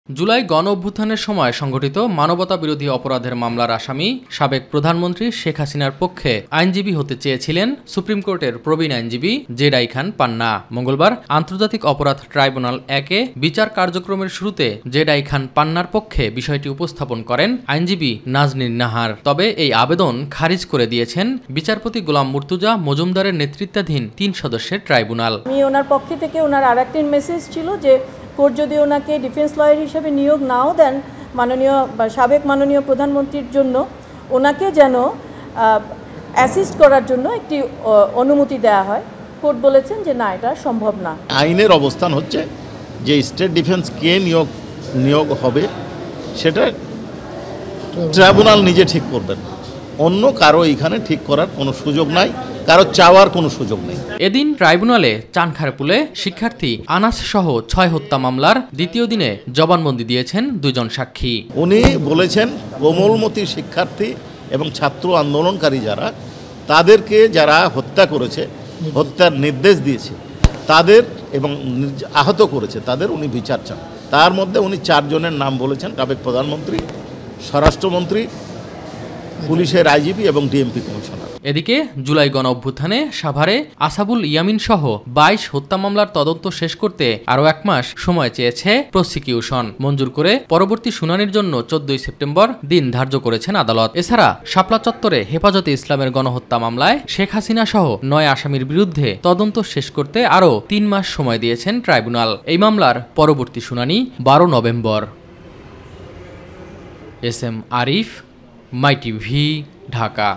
জুলাই গণ অভ্যুত্থানের সময় সংঘটিত মানবতাবিরোধী অপরাধের মামলার আসামি সাবেক প্রধানমন্ত্রী শেখ হাসিনার পক্ষে আইনজীবী হতে চেয়েছিলেন সুপ্রিম কোর্টের প্রবীণ আইনজীবী জেড খান পান্না। মঙ্গলবার আন্তর্জাতিক অপরাধ ট্রাইব্যুনাল 1-এ বিচার কার্যক্রমের শুরুতে জেড খান পান্নার পক্ষে বিষয়টি উপস্থাপন করেন আইনজীবী নাজনীন নাহার। তবে এই আবেদন খারিজ করে দিয়েছেন বিচারপতি গোলাম মুর্তুজা মজুমদারের নেতৃত্বাধীন 3 সদস্যের ট্রাইব্যুনাল। ওনার পক্ষ থেকে ওনার আরেকটি মেসেজ ছিল যে কোর্ট যদি ওনাকে ডিফেন্স লয়ার হিসেবে নিয়োগ নাও দেন সাবেক মাননীয় প্রধানমন্ত্রীর জন্য ওনাকে যেন অ্যাসিস্ট করার জন্য একটি অনুমতি দেওয়া হয়। কোর্ট বলেছেন যে না, এটা সম্ভব না। আইনের অবস্থান হচ্ছে যে স্টেট ডিফেন্স কে নিয়োগ হবে সেটা ট্রাইব্যুনাল নিজে ঠিক করবেন, অন্য কারো এখানে ঠিক করার কোনো সুযোগ নাই, কারো চাওয়ার কোনো সুযোগ নেই। এদিন ট্রাইব্যুনালে চানখারপুলে শিক্ষার্থী আনাস সহ 6 হত্যা মামলার দ্বিতীয় দিনে জবানবন্দি দিয়েছেন 2 জন সাক্ষী। উনি বলেছেন কোমলমতি শিক্ষার্থী এবং ছাত্র আন্দোলনকারী তাদেরকে যারা হত্যা করেছে, হত্যার নির্দেশ দিয়েছে তাদের এবং আহত করেছে তাদের উনি বিচার চান। তার মধ্যে উনি 4 জনের নাম বলেছেন, সাবেক প্রধানমন্ত্রী, স্বরাষ্ট্রমন্ত্রী, পুলিশের আইজিপি এবং ডিএমপি কমিশনার। এদিকে জুলাই গণ অভ্যুত্থানে সাভারে আসাবুল ইয়ামিন সহ 22 হত্যা মামলার তদন্ত শেষ করতে আরও 1 মাস সময় চেয়েছে প্রসিকিউশন। মঞ্জুর করে পরবর্তী শুনানির জন্য 14 সেপ্টেম্বর দিন ধার্য করেছেন আদালত। এছাড়া শাপলা চত্বরে হেফাজতে ইসলামের গণহত্যা মামলায় শেখ হাসিনা সহ 9 আসামির বিরুদ্ধে তদন্ত শেষ করতে আরও 3 মাস সময় দিয়েছেন ট্রাইব্যুনাল। এই মামলার পরবর্তী শুনানি 12 নভেম্বর। এস এম আরিফ, মাই টিভি, ঢাকা।